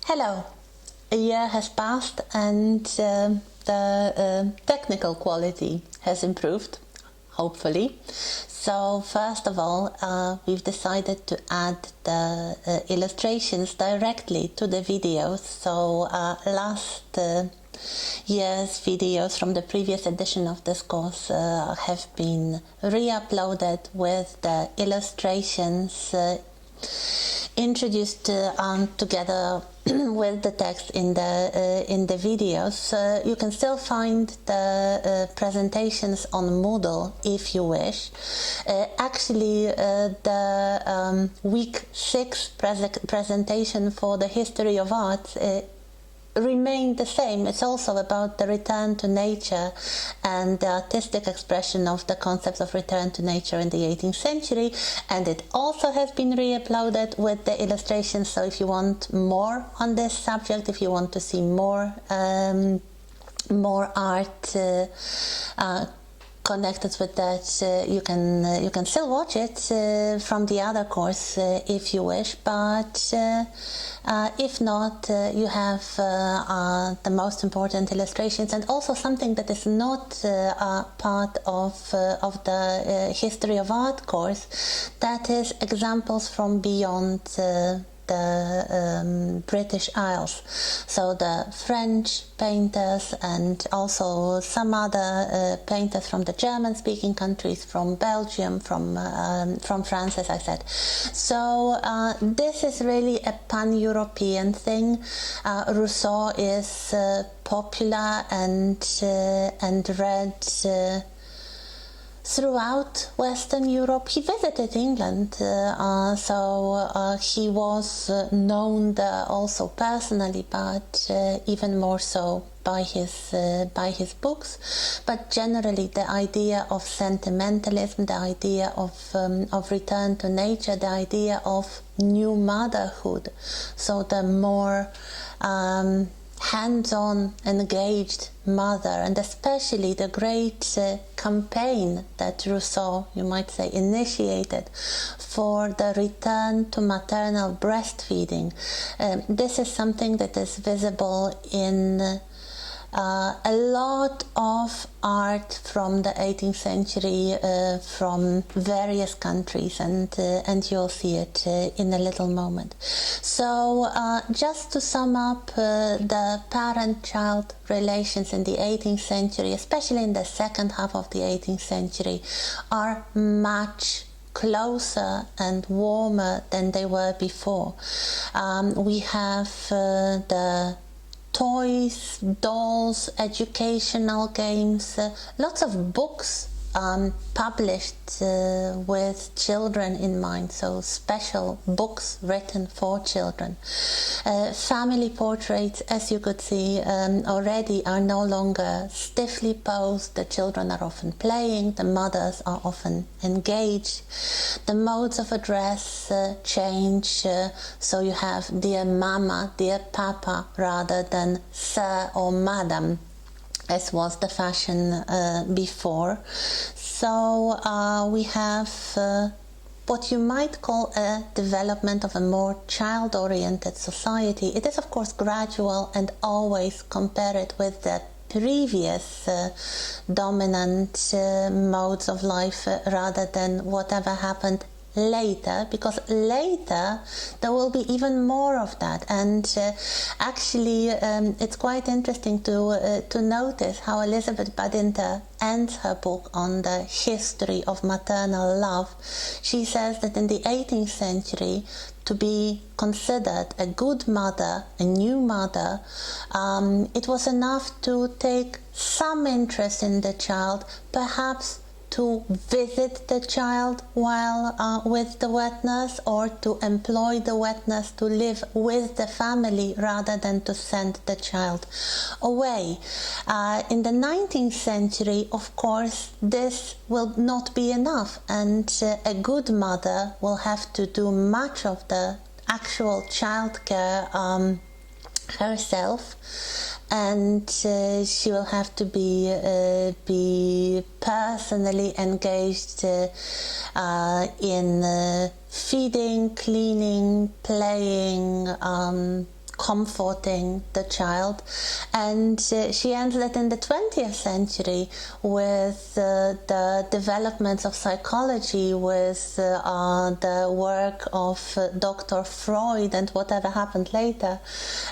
Hello. A year has passed and the technical quality has improved, hopefully. So first of all, we've decided to add the illustrations directly to the videos. So last year's videos from the previous edition of this course have been re-uploaded with the illustrations introduced together with the text in the videos. You can still find the presentations on Moodle if you wish. Actually, the week 6 presentation for the history of art remained the same. It's also about the return to nature and the artistic expression of the concepts of return to nature in the 18th century, and it also has been re-uploaded with the illustrations. So if you want more on this subject, if you want to see more art connected with that, you can still watch it from the other course if you wish, but if not, you have the most important illustrations, and also something that is not part of the history of art course, that is examples from beyond the British Isles. So the French painters and also some other painters from the German-speaking countries, from Belgium, from France, as I said. So this is really a pan-European thing. Rousseau is popular and read throughout Western Europe. He visited England, so he was known there also personally, but even more so by his books. But generally, the idea of sentimentalism, the idea of return to nature, the idea of new motherhood, so the more hands-on, engaged mother, and especially the great campaign that Rousseau, you might say, initiated for the return to maternal breastfeeding. This is something that is visible in a lot of art from the 18th century from various countries, and you'll see it in a little moment. So just to sum up, the parent-child relations in the 18th century, especially in the second half of the 18th century, are much closer and warmer than they were before. We have the toys, dolls, educational games, lots of books published with children in mind, so special books written for children. Family portraits, as you could see already, are no longer stiffly posed. The children are often playing, the mothers are often engaged. The modes of address change, so you have dear mama, dear papa, rather than sir or madam, as was the fashion before. So we have what you might call a development of a more child-oriented society. It is of course gradual, and always compare it with the previous dominant modes of life rather than whatever happened later, because later there will be even more of that. And actually it's quite interesting to notice how Elizabeth Badinter ends her book on the history of maternal love. She says that in the 18th century, to be considered a good mother, a new mother, it was enough to take some interest in the child, perhaps to visit the child while with the wet nurse, or to employ the wet nurse to live with the family rather than to send the child away. In the 19th century, of course, this will not be enough, and a good mother will have to do much of the actual childcare herself, and she will have to be personally engaged in feeding, cleaning, playing, comforting the child, and she ends that in the 20th century with the developments of psychology, with the work of Dr. Freud and whatever happened later.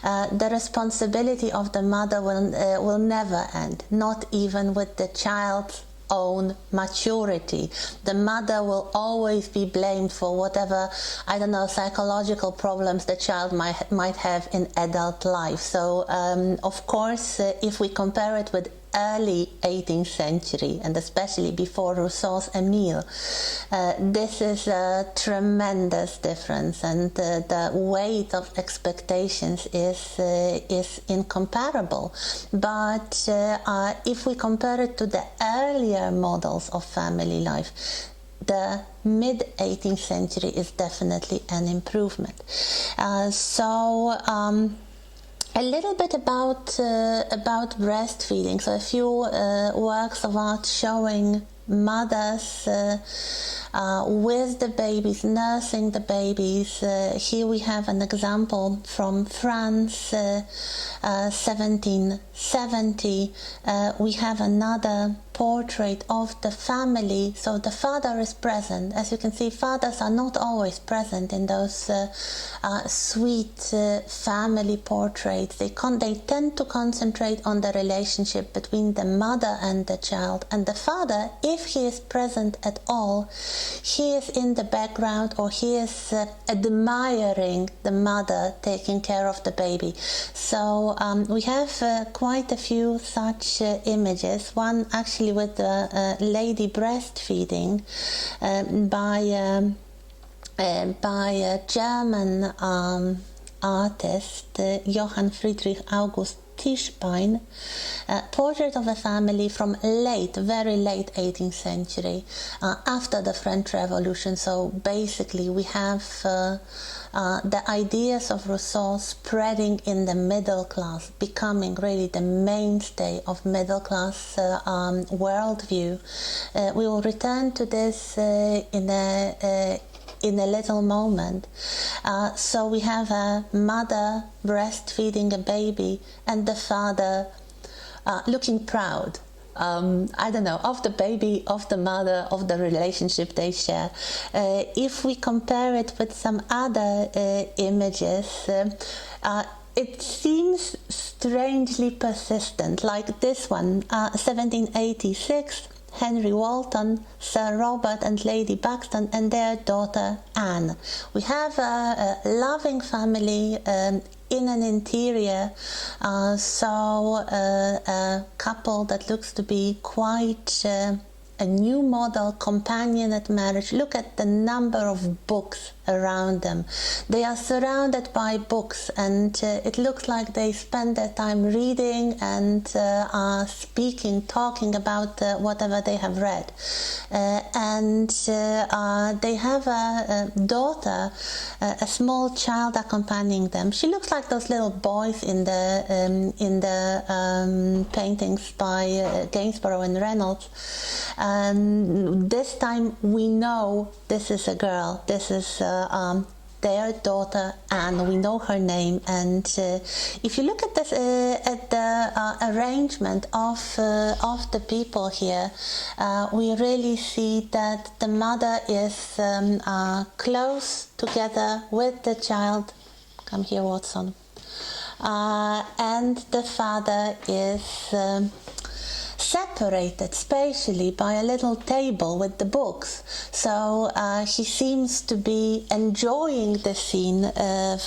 The responsibility of the mother will never end, not even with the child's own maturity. The mother will always be blamed for whatever, I don't know, psychological problems the child might have in adult life. So of course, if we compare it with early 18th century, and especially before Rousseau's Emile, this is a tremendous difference, and the weight of expectations is incomparable. But if we compare it to the earlier models of family life, the mid-18th century is definitely an improvement. A little bit about breastfeeding. So a few works of art showing mothers with the babies, nursing the babies. Here we have an example from France, 1770. We have another portrait of the family. So the father is present. As you can see, fathers are not always present in those sweet family portraits. They tend to concentrate on the relationship between the mother and the child, and the father, if he is present at all, he is in the background, or he is admiring the mother taking care of the baby. So we have quite a few such images. One actually with the lady breastfeeding by a German artist, Johann Friedrich August Tischbein, portrait of a family from very late 18th century, after the French Revolution. So basically we have the ideas of Rousseau spreading in the middle class, becoming really the mainstay of middle class worldview. We will return to this in a little moment. So we have a mother breastfeeding a baby, and the father looking proud, I don't know, of the baby, of the mother, of the relationship they share. If we compare it with some other images, it seems strangely persistent, like this one, 1786. Henry Walton, Sir Robert and Lady Buxton, and their daughter Anne. We have a loving family in an interior, a couple that looks to be quite a new model companionate marriage. Look at the number of books around them. They are surrounded by books, and it looks like they spend their time reading and are speaking, talking about whatever they have read. And they have a daughter, a small child accompanying them. She looks like those little boys in the paintings by Gainsborough and Reynolds. This time we know this is a girl. This is their daughter Anne. We know her name, and if you look at this, at the arrangement of the people here, we really see that the mother is close together with the child. Come here, Watson. And the father is separated spatially by a little table with the books. So he seems to be enjoying the scene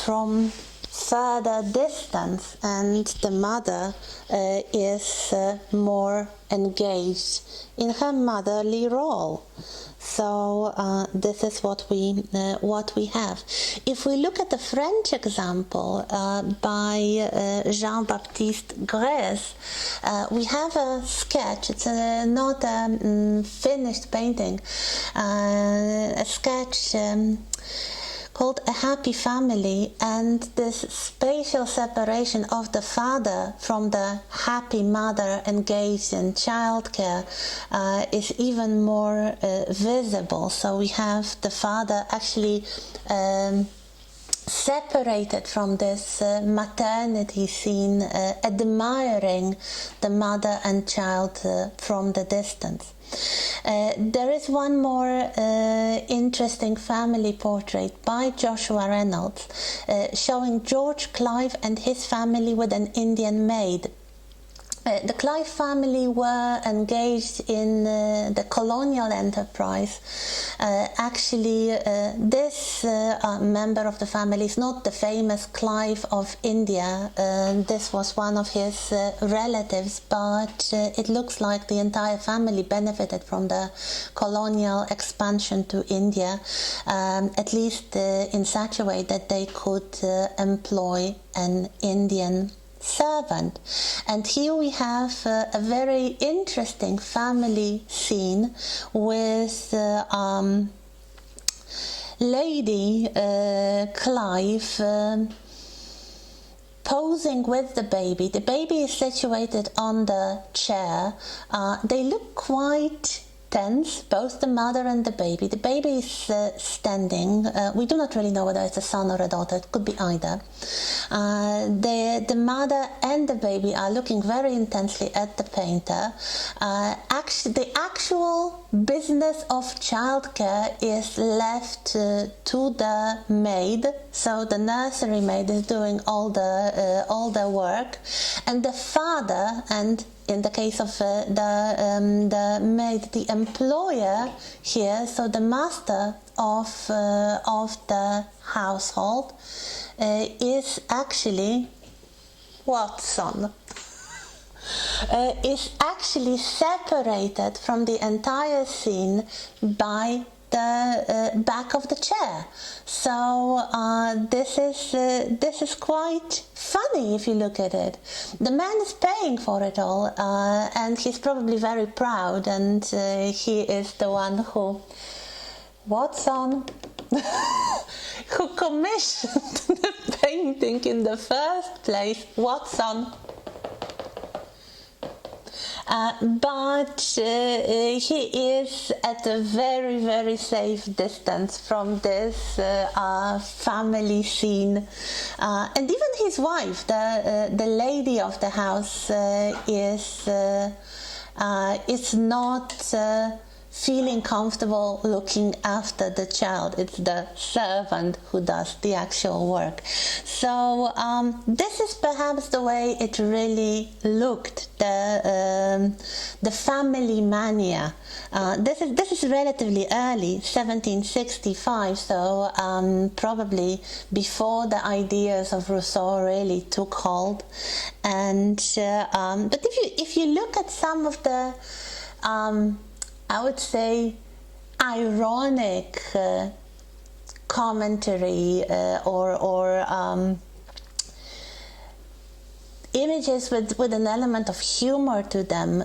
from further distance, and the mother is more engaged in her motherly role. So this is what we have. If we look at the French example by Jean-Baptiste Grèze, we have a sketch. It's not a finished painting. A sketch called A Happy Family, and this spatial separation of the father from the happy mother engaged in childcare is even more visible. So we have the father actually separated from this maternity scene, admiring the mother and child from the distance. There is one more interesting family portrait by Joshua Reynolds showing George Clive and his family with an Indian maid. The Clive family were engaged in the colonial enterprise. Actually, this member of the family is not the famous Clive of India. This was one of his relatives, but it looks like the entire family benefited from the colonial expansion to India, at least in such a way that they could employ an Indian servant. And here we have a very interesting family scene with Lady Clive posing with the baby. The baby is situated on the chair. They look quite tense, both the mother and the baby. The baby is standing. We do not really know whether it's a son or a daughter. It could be either. The mother and the baby are looking very intensely at the painter. The actual business of childcare is left to the maid. So the nursery maid is doing all the work, and the father, and in the case of the maid, the employer here, so the master of the household is actually Watson. Is actually separated from the entire scene by the back of the chair. So this is quite funny if you look at it. The man is paying for it all, and he's probably very proud, and he is the one who, Watson, who commissioned the painting in the first place. Watson. But he is at a very, very safe distance from this family scene, and even his wife, the lady of the house, is not feeling comfortable looking after the child. It's the servant who does the actual work. So this is perhaps the way it really looked, the family mania. This is relatively early, 1765, so probably before the ideas of Rousseau really took hold. And but if you look at some of the I would say ironic commentary or images with an element of humor to them,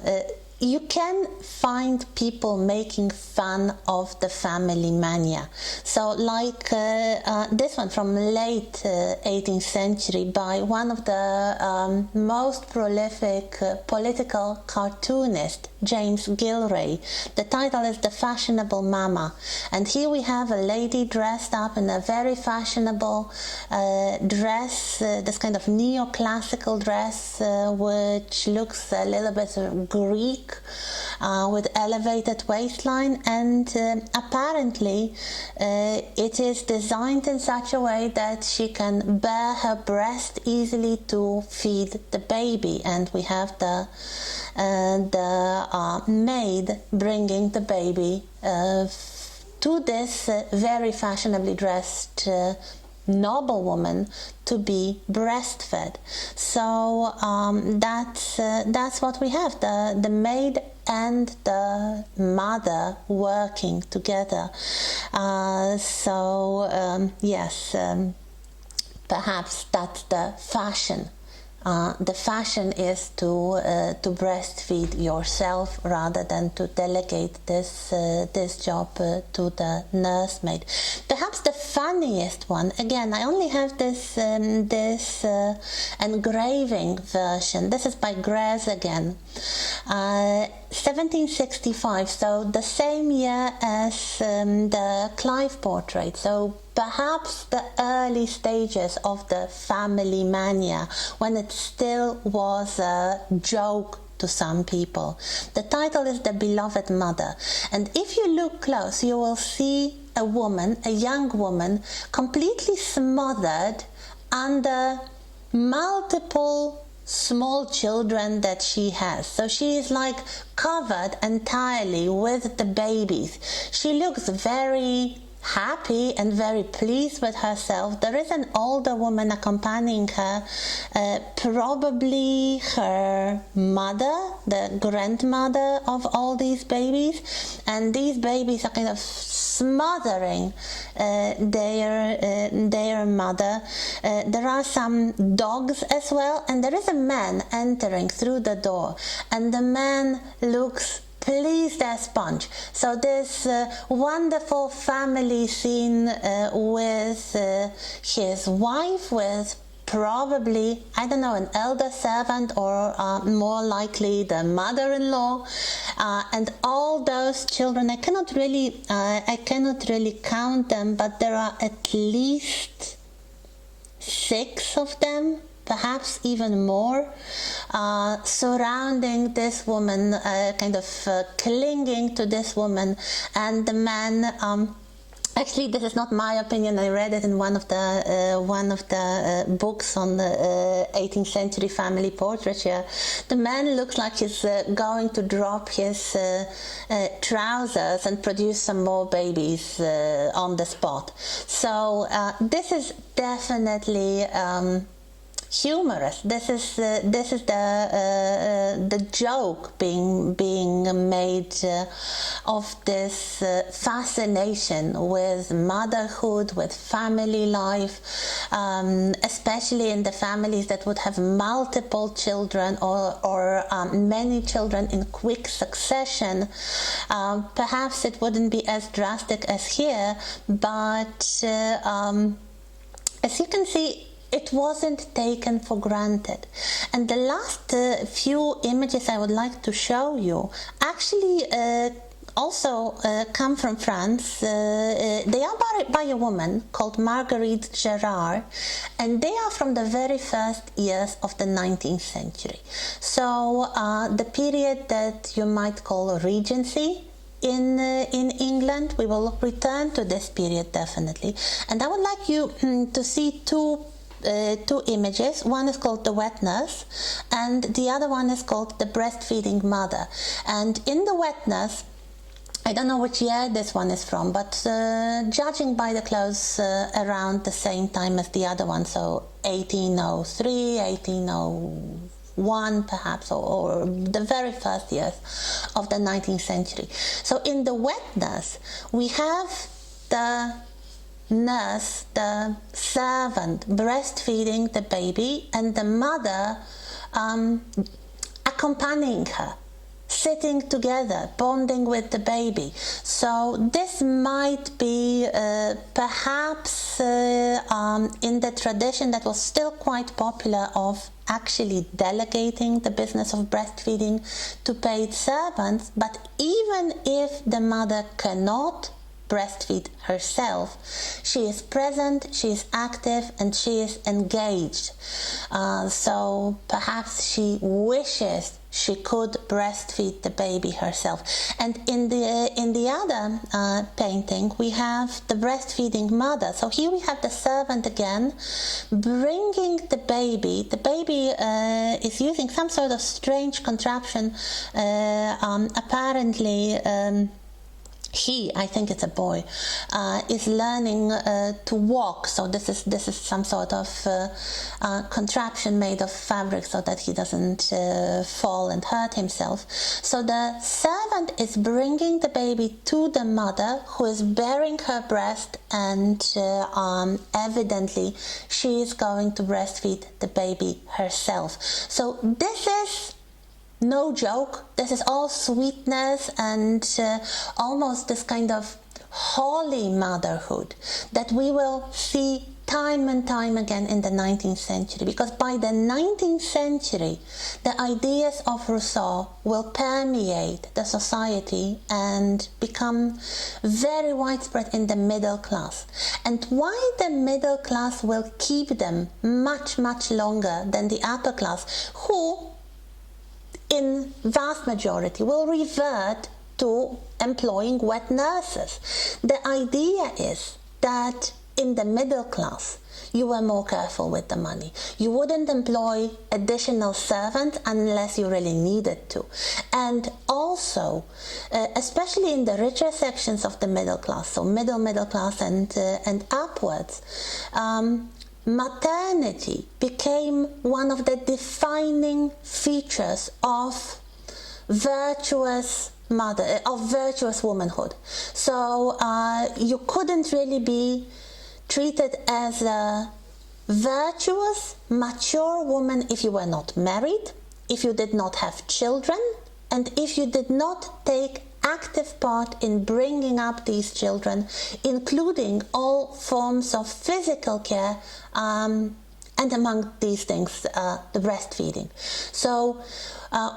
you can find people making fun of the family mania. So like this one from late 18th century by one of the most prolific political cartoonists, James Gilray. The title is The Fashionable Mama. And here we have a lady dressed up in a very fashionable dress, this kind of neoclassical dress, which looks a little bit Greek, with elevated waistline, and apparently it is designed in such a way that she can bear her breast easily to feed the baby. And we have the maid bringing the baby to this very fashionably dressed noblewoman to be breastfed. So that's what we have, the maid and the mother working together. Yes, perhaps that's the fashion. The fashion is to breastfeed yourself rather than to delegate this job to the nursemaid. Perhaps the funniest one, again, I only have this engraving version. This is by Grez again. 1765, so the same year as the Clive portrait. So perhaps the early stages of the family mania, when it still was a joke to some people. The title is The Beloved Mother, and if you look close, you will see a woman, a young woman, completely smothered under multiple small children that she has. So she is like covered entirely with the babies. She looks very happy and very pleased with herself. There is an older woman accompanying her, probably her mother, the grandmother of all these babies, and these babies are kind of smothering their mother. There are some dogs as well, and there is a man entering through the door, and the man looks pleased as punch. So this wonderful family scene with his wife, with probably, I don't know, an elder servant, or more likely the mother-in-law, and all those children. I cannot really count them, but there are at least 6 of them, perhaps even more, surrounding this woman, kind of clinging to this woman, and the man. Actually, this is not my opinion. I read it in one of the books on the 18th century family portraiture. The man looks like he's going to drop his trousers and produce some more babies on the spot. So this is definitely humorous. This is the joke being made of this fascination with motherhood, with family life, especially in the families that would have multiple children or many children in quick succession. Perhaps it wouldn't be as drastic as here, but as you can see, it wasn't taken for granted. And the last few images I would like to show you actually also come from France. They are by a woman called Marguerite Gérard, and they are from the very first years of the 19th century. So the period that you might call Regency in England. We will return to this period definitely. And I would like you to see two images. One is called The Wet Nurse, and the other one is called The Breastfeeding Mother. And in The Wet Nurse, I don't know which year this one is from, but judging by the clothes, around the same time as the other one, so 1803, 1801 perhaps, or the very first years of the 19th century. So in The Wet Nurse, we have the nurse, the servant, breastfeeding the baby, and the mother accompanying her, sitting together, bonding with the baby. So this might be perhaps in the tradition that was still quite popular of actually delegating the business of breastfeeding to paid servants. But even if the mother cannot breastfeed herself, she is present, she is active, and she is engaged. So perhaps she wishes she could breastfeed the baby herself. And in the other painting, we have the breastfeeding mother. So here we have the servant again, bringing the baby. The baby is using some sort of strange contraption, apparently. I think it's a boy, is learning to walk. So this is some sort of contraption made of fabric so that he doesn't fall and hurt himself. So the servant is bringing the baby to the mother, who is bearing her breast, and evidently she is going to breastfeed the baby herself. So this is no joke. This is all sweetness and almost this kind of holy motherhood that we will see time and time again in the 19th century, because by the 19th century, the ideas of Rousseau will permeate the society and become very widespread in the middle class. And why the middle class will keep them much, much longer than the upper class, who in vast majority will revert to employing wet nurses. The idea is that in the middle class, you were more careful with the money. You wouldn't employ additional servants unless you really needed to. And also, especially in the richer sections of the middle class, so middle class and upwards, maternity became one of the defining features of virtuous womanhood. So you couldn't really be treated as a virtuous, mature woman if you were not married, if you did not have children, and if you did not take active part in bringing up these children, including all forms of physical care, and among these things, the breastfeeding. So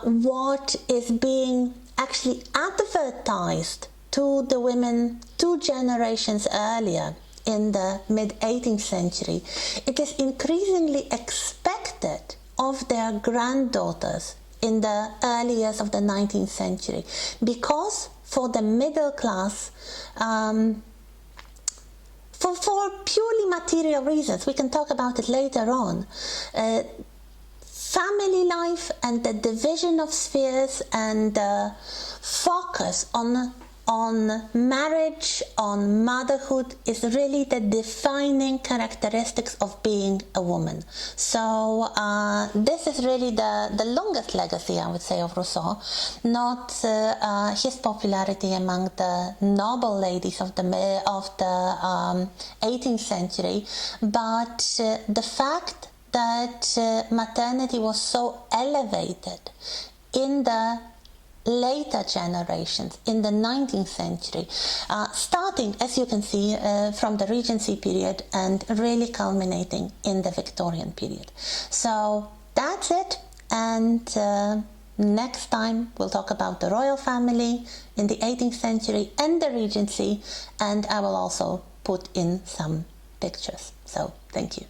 what is being actually advertised to the women 2 generations earlier in the mid-18th century, it is increasingly expected of their granddaughters in the early years of the 19th century, because for the middle class, for purely material reasons, we can talk about it later on, family life and the division of spheres and the focus on marriage, on motherhood, is really the defining characteristics of being a woman. So this is really the longest legacy, I would say, of Rousseau, not his popularity among the noble ladies of the 18th century, but the fact that maternity was so elevated in the later generations, in the 19th century, starting, as you can see, from the Regency period and really culminating in the Victorian period. So that's it, and next time we'll talk about the royal family in the 18th century and the Regency, and I will also put in some pictures. So thank you.